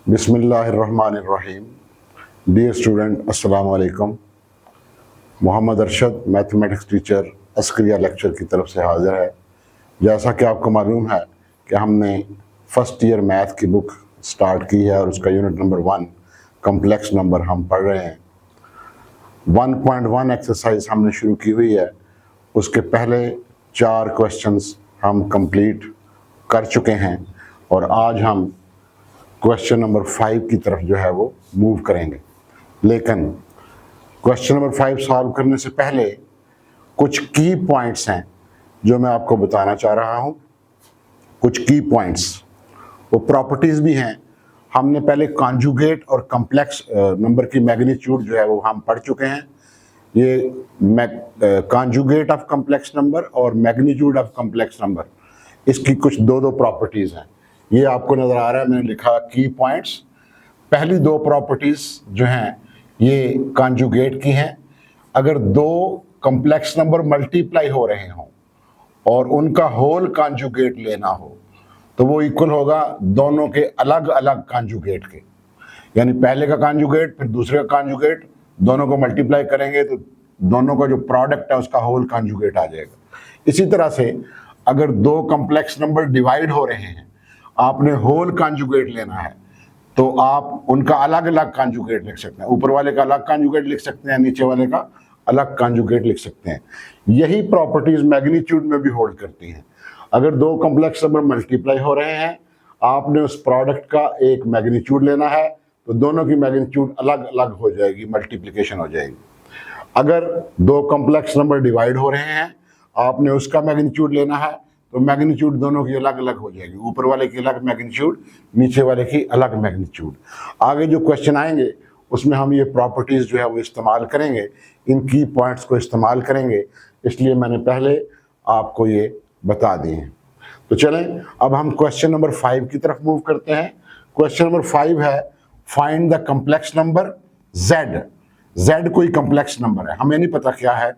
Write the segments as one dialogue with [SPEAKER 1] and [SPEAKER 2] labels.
[SPEAKER 1] बिस्मिल्लाहिर्रहमानिर्रहीम। Dear student, अस्सलाम वालेकुम। Mohammad Arshad, mathematics teacher, Askaria lecture की तरफ से हाज़िर है। जैसा कि आपको मालूम है कि हमने फ़र्स्ट ईयर मैथ की बुक स्टार्ट की है और उसका यूनिट नंबर 1 कम्प्लेक्स नंबर हम पढ़ रहे हैं। 1.1 एक्सरसाइज हमने शुरू की हुई है। उसके पहले 4 क्वेश्चंस हम कंप्लीट कर चुके हैं और आज हम क्वेश्चन नंबर 5 की तरफ जो है वो मूव करेंगे। लेकिन क्वेश्चन नंबर 5 सॉल्व करने से पहले कुछ की पॉइंट्स हैं जो मैं आपको बताना चाह रहा हूं। कुछ की पॉइंट्स, वो प्रॉपर्टीज़ भी हैं। हमने पहले कॉन्जुगेट और कम्प्लेक्स नंबर की मैग्नीट्यूड जो है वो हम पढ़ चुके हैं। ये कॉन्जुगेट ऑफ कम्प्लेक्स नंबर और मैग्नीट्यूड ऑफ कम्प्लेक्स नंबर, इसकी कुछ दो प्रॉपर्टीज़ हैं। ये आपको नज़र आ रहा है, मैंने लिखा की पॉइंट्स। पहली 2 प्रॉपर्टीज़ जो हैं ये कॉन्जुगेट की हैं। अगर 2 कम्प्लेक्स नंबर मल्टीप्लाई हो रहे हों और उनका होल कॉन्जुगेट लेना हो तो वो इक्वल होगा दोनों के अलग अलग कॉन्जुगेट के। यानी पहले का कॉन्जुगेट फिर दूसरे का कॉन्जुगेट, दोनों को मल्टीप्लाई करेंगे तो दोनों का जो प्रोडक्ट है उसका होल कॉन्जुगेट आ जाएगा। इसी तरह से अगर 2 कम्प्लेक्स नंबर डिवाइड हो रहे हैं, आपने होल कॉन्जुगेट लेना है तो आप उनका अलग अलग कॉन्जुगेट लिख सकते हैं। ऊपर वाले का अलग कॉन्जुगेट लिख सकते हैं, नीचे वाले का अलग कॉन्जुगेट लिख सकते हैं। यही प्रॉपर्टीज मैग्नीट्यूड में भी होल्ड करती हैं। अगर 2 कम्प्लेक्स नंबर मल्टीप्लाई हो रहे हैं, आपने उस प्रोडक्ट का एक मैग्नीट्यूड लेना है तो दोनों की मैग्नीट्यूड अलग अलग हो जाएगी, मल्टीप्लिकेशन हो जाएगी। अगर 2 कम्प्लेक्स नंबर डिवाइड हो रहे हैं, आपने उसका मैग्नीट्यूड लेना है तो मैग्नीट्यूड दोनों की अलग अलग हो जाएगी। ऊपर वाले की अलग मैग्नीट्यूड, नीचे वाले की अलग मैग्नीट्यूड। आगे जो क्वेश्चन आएंगे उसमें हम ये प्रॉपर्टीज़ जो है वो इस्तेमाल करेंगे, इन की पॉइंट्स को इस्तेमाल करेंगे, इसलिए मैंने पहले आपको ये बता दिए हैं। तो चलें अब हम क्वेश्चन नंबर 5 की तरफ मूव करते हैं। क्वेश्चन नंबर 5 है find the complex number z। z कोई कम्प्लेक्स नंबर है, हमें नहीं पता क्या है,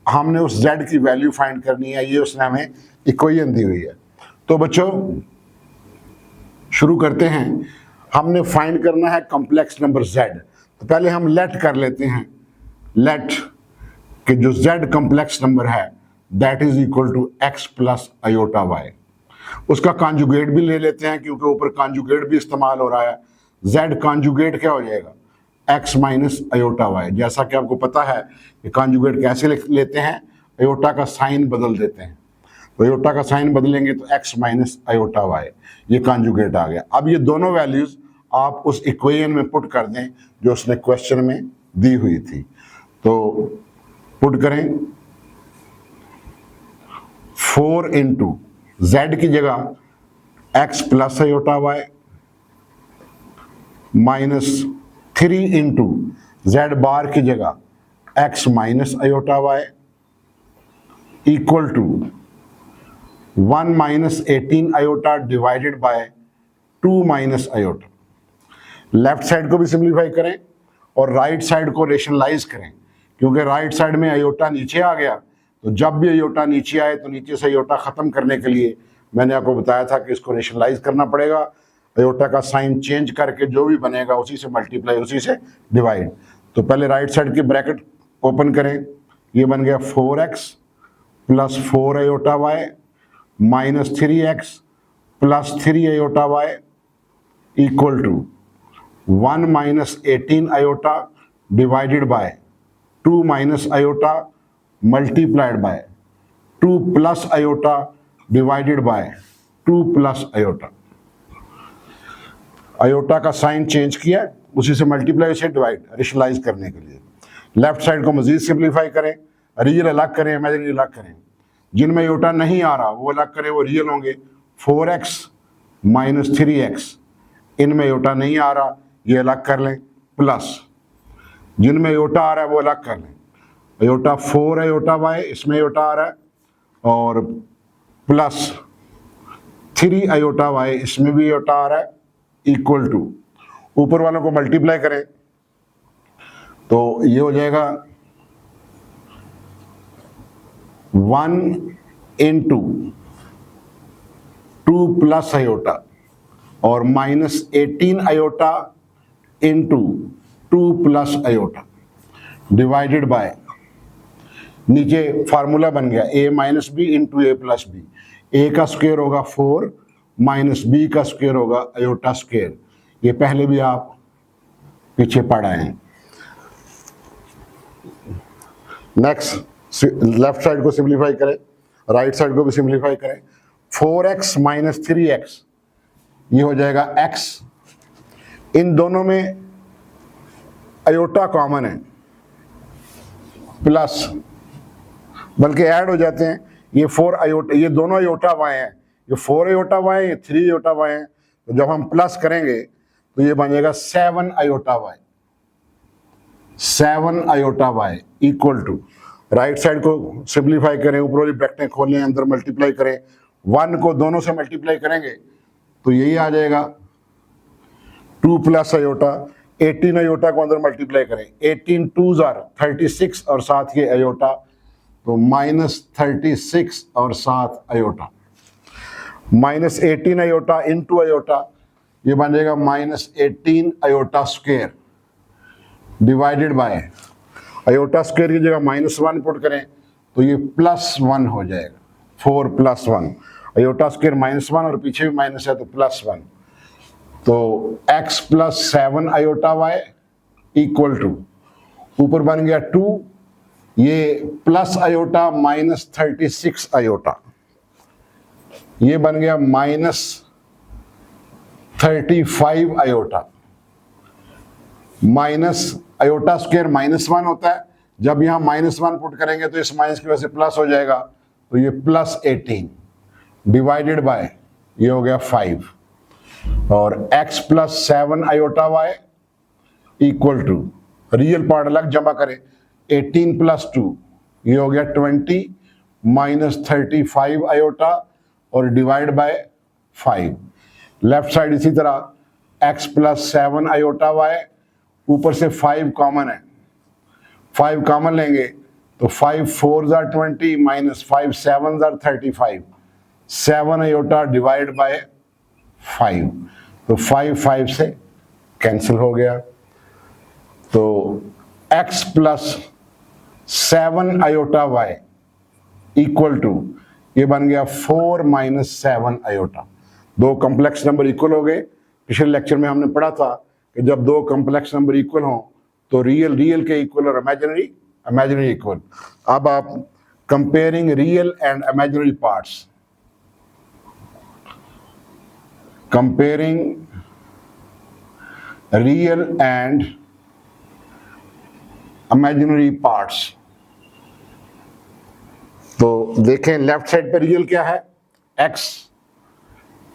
[SPEAKER 1] हमने उस z की वैल्यू फाइंड करनी है। ये उसने हमें इक्वेशन दी हुई है। तो बच्चों शुरू करते हैं। हमने फाइंड करना है कम्प्लेक्स नंबर z। तो पहले हम लेट कर लेते हैं, लेट कि जो z कम्प्लेक्स नंबर है that is equal to x plus iota y। उसका कॉन्जुगेट भी ले लेते हैं क्योंकि ऊपर कॉन्जुगेट भी इस्तेमाल हो रहा है। z कॉन्जुगेट क्या हो जाएगा, x माइनस आयोटा y। जैसा कि आपको पता है कि कॉन्जुगेट कैसे लेते हैं, आयोटा का साइन बदल देते हैं। तो आयोटा का साइन बदलेंगे तो x माइनस आयोटा y, ये कॉन्जुगेट आ गया। अब ये दोनों वैल्यूज आप उस इक्वेशन में पुट कर दें जो उसने क्वेश्चन में दी हुई थी। तो पुट करें 4 इंटू जेड की जगह x plus iota y minus 3 into Z bar की जगह x minus iota y equal to 1 minus 18 iota divided by 2 minus iota. Left side को भी सिंप्लीफाई करें और राइट साइड को रेशनलाइज करें, क्योंकि राइट साइड में आयोटा नीचे आ गया। तो जब भी आयोटा नीचे आए तो नीचे से आयोटा खत्म करने के लिए मैंने आपको बताया था कि इसको रेशनलाइज करना पड़ेगा। आयोटा का साइन चेंज करके जो भी बनेगा उसी से मल्टीप्लाई, उसी से डिवाइड। तो पहले राइट साइड की ब्रैकेट ओपन करें, ये बन गया 4x plus 4 iota y minus 3x plus 3 iota y equal to 1 minus 18 iota divided by 2 minus iota multiplied by 2 plus iota divided by 2 plus iota. Iota का sign change किया, उसी से multiply से divide, rationalise करने के लिए। Left side को मजीद simplify करें, रियल अलग करें, इमेजिनरी अलग करें। जिनमें आयोटा नहीं आ रहा वो अलग करें, वो रियल होंगे। 4x माइनस 3x, इनमें आयोटा नहीं आ रहा ये अलग कर लें, प्लस जिनमें आयोटा आ रहा है वो अलग कर लें। आयोटा 4 आयोटा y, इसमें आयोटा आ रहा है, और प्लस 3 आयोटा y, इसमें भी आयोटा आ रहा है, इक्वल टू ऊपर वालों को मल्टीप्लाई करें तो ये हो जाएगा 1 इंटू 2 प्लस आयोटा और -18 iota into 2 plus iota divided by, नीचे फार्मूला बन गया a minus B into A plus B. A का स्क्वायर होगा 4 माइनस बी का स्क्वायर होगा आयोटा स्क्वायर। ये पहले भी आप पीछे पढ़ आए हैं। नेक्स्ट लेफ्ट साइड को सिंप्लीफाई करें, राइट साइड को भी सिंप्लीफाई करें। 4x माइनस 3x, ये हो जाएगा x। इन दोनों में आयोटा कॉमन है, प्लस, बल्कि ऐड हो जाते हैं। ये 4 आयोटा, ये दोनों आयोटा वाई हैं, ये 4 आयोटा वाई, ये 3 आयोटा वाई हैं। तो जब हम प्लस करेंगे तो ये बन जाएगा 7 iota y, 7 iota y equal to, right side को सिंप्लीफाई करें, ऊपर वाली ब्रैकेटें खोलें, अंदर मल्टीप्लाई करें, 1 को दोनों से मल्टीप्लाई करेंगे तो यही आ जाएगा 2 प्लस आयोटा। 18 आयोटा को अंदर मल्टीप्लाई करें, 18 2s आर 36 और साथ ये आयोटा, तो -36 और 7 आयोटा। -18 आयोटा इंटू आयोटा, ये बन जाएगा -18 iota square divided by, iota square की जगह -1 पुट करें तो ये +1 हो जाएगा, 4 + 1। आयोटा स्क्वायर -1 और पीछे भी माइनस है तो +1, तो x + 7 iota y equal to, ऊपर बन गया 2, ये प्लस आयोटा -36 आयोटा, ये बन गया -35 आयोटा। माइनस आयोटा स्क्वायर -1 होता है, जब यहाँ -1 पुट करेंगे तो इस माइनस की वजह से प्लस हो जाएगा, तो ये +18 डिवाइडेड बाय, ये हो गया 5, और x + 7 iota y equal to, real part अलग जमा करें, 18 + 2, ये हो गया 20 -35 आयोटा और डिवाइड बाय 5। लेफ्ट साइड इसी तरह x + 7 आयोटा y, ऊपर से 5 कॉमन है, 5 कॉमन लेंगे तो 5 4s are 20 -5 7s are 35, 7 iota divide by 5, तो 5 से कैंसिल हो गया। तो x + 7 iota y equal to, ये बन गया 4 - 7 आयोटा। दो कॉम्प्लेक्स नंबर इक्वल हो गए। पिछले लेक्चर में हमने पढ़ा था कि जब दो कॉम्प्लेक्स नंबर इक्वल हों तो रियल के इक्वल और इमेजिनरी इक्वल। अब आप comparing real and imaginary parts, comparing real and imaginary parts, तो देखें लेफ्ट साइड पर रियल क्या है,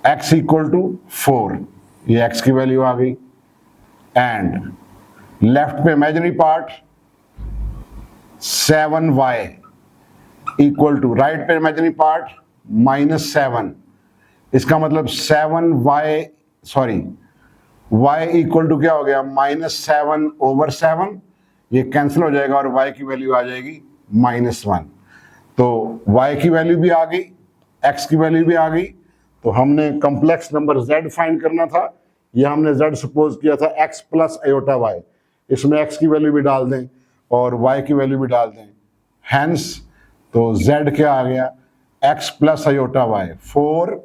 [SPEAKER 1] x इक्वल टू 4, ये x की वैल्यू आ गई, एंड लेफ्ट पे imaginary part 7y equal to, right पे इमेजिनरी पार्ट -7, इसका मतलब 7y, sorry y equal to क्या हो गया, -7/7, ये कैंसिल हो जाएगा और y की वैल्यू आ जाएगी -1। तो y की वैल्यू भी आ गई, x की वैल्यू भी आ गई। तो हमने कॉम्प्लेक्स नंबर z फाइंड करना था, ये हमने z सपोज किया था x + आयोटा y, इसमें x की वैल्यू भी डाल दें और y की वैल्यू भी डाल दें, हैंस तो z क्या आ गया, x + आयोटा y 4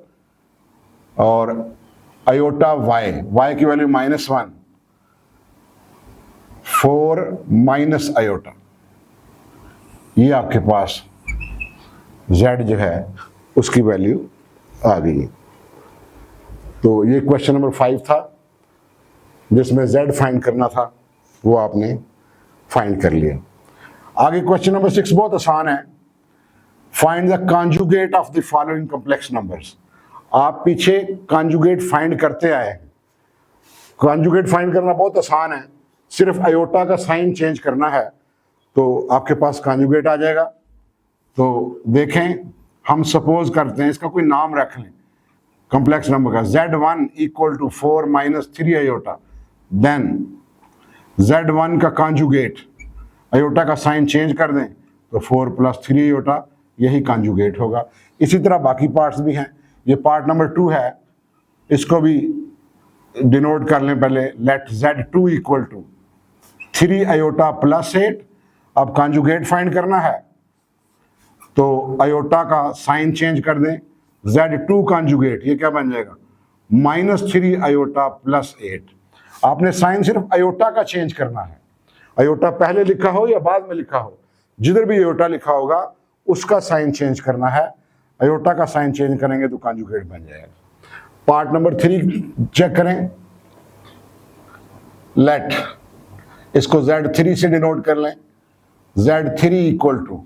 [SPEAKER 1] और आयोटा y की वैल्यू -1, 4 - आयोटा, ये आपके पास z जो है उसकी वैल्यू आ गई। तो ये क्वेश्चन नंबर 5 था जिसमें z फाइंड करना था, वो आपने फाइंड कर लिया। आगे क्वेश्चन नंबर 6 बहुत आसान है, find the conjugate of the following complex numbers. आप पीछे कॉन्जुगेट फाइंड करते आए, कॉन्जुगेट फाइंड करना बहुत आसान है, सिर्फ आयोटा का साइन चेंज करना है तो आपके पास कॉन्जुगेट आ जाएगा। तो देखें, हम सपोज करते हैं, इसका कोई नाम रख लें कॉम्प्लेक्स नंबर का, z1 equal to 4 - 3 iota, then z1 का कॉन्जुगेट, आयोटा का साइन चेंज कर दें तो 4 + 3 आयोटा, यही कॉन्जुगेट होगा। इसी तरह बाकी पार्ट्स भी हैं। ये पार्ट नंबर 2 है, इसको भी डिनोट कर लें पहले, let Z2 equal to 3 iota plus 8। अब कॉन्जुगेट फाइंड करना है तो आयोटा का साइन चेंज कर दें, Z2 कॉन्जुगेट ये क्या बन जाएगा, -3 आयोटा प्लस 8। आपने साइन सिर्फ आयोटा का चेंज करना है, आयोटा पहले लिखा हो या बाद में लिखा हो, जिधर भी आयोटा लिखा होगा उसका साइन चेंज करना है। आयोटा का साइन चेंज करेंगे तो कॉन्जुगेट बन जाएगा। पार्ट नंबर 3 चेक करें, लेट इसको Z3 से डिनोट कर लें, Z3 इक्वल टू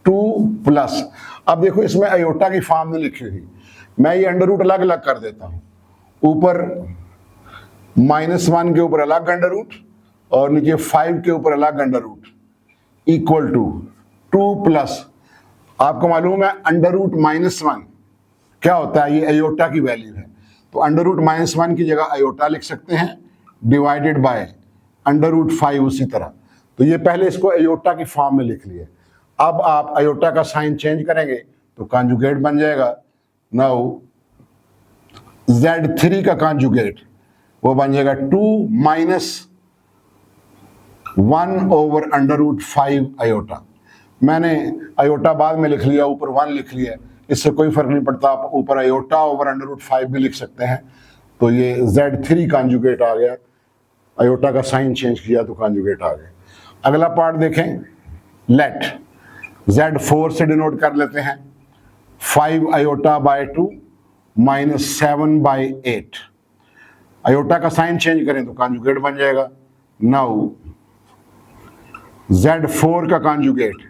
[SPEAKER 1] 2 प्लस, अब देखो इसमें आयोटा की फॉर्म में लिखी हुई, मैं ये अंडर रूट अलग अलग कर देता हूं, ऊपर -1 के ऊपर अलग अंडर रूट और नीचे 5 के ऊपर अलग under root, equal to 2 plus, आपको मालूम है अंडर रूट -1 क्या होता है, ये आयोटा की वैल्यू है, तो अंडर रूट -1 की जगह आयोटा लिख सकते हैं, डिवाइडेड बाय अंडर रूट 5 उसी तरह। तो ये पहले इसको आयोटा की फॉर्म में लिख लिए, अब आप आयोटा का साइन चेंज करेंगे तो कॉन्जुगेट बन जाएगा। नाउ Z3 का कॉन्जुगेट वो बन जाएगा 2 - 1 ओवर अंडर रूट 5 आयोटा। मैंने आयोटा बाद में लिख लिया, ऊपर 1 लिख लिया, इससे कोई फर्क नहीं पड़ता, आप ऊपर आयोटा ओवर अंडर रूट 5 भी लिख सकते हैं। तो ये Z3 कॉन्जुगेट आ गया, आयोटा का साइन चेंज किया तो कॉन्जुगेट आ गया। अगला पार्ट देखें, लेट Z4 से डिनोट कर लेते हैं, 5 आयोटा बाय 2 -7 बाय 8। आयोटा का साइन चेंज करें तो कॉन्जुगेट बन जाएगा। नाउ Z4 का कॉन्जुगेट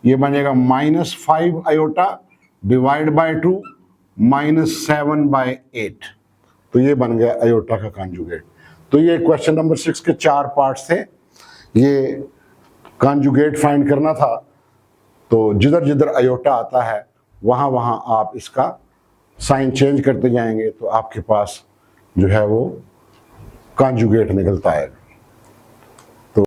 [SPEAKER 1] ये बनेगा -5 आयोटा डिवाइड बाय 2 -7 बाय 8। तो ये बन गया आयोटा का कॉन्जुगेट। तो ये क्वेश्चन नंबर 6 के 4 पार्ट्स थे, ये कॉन्जुगेट फाइंड करना था। तो जिधर जिधर आयोटा आता है वहाँ वहाँ आप इसका साइन चेंज करते जाएंगे तो आपके पास जो है वो कॉन्जुगेट निकलता है।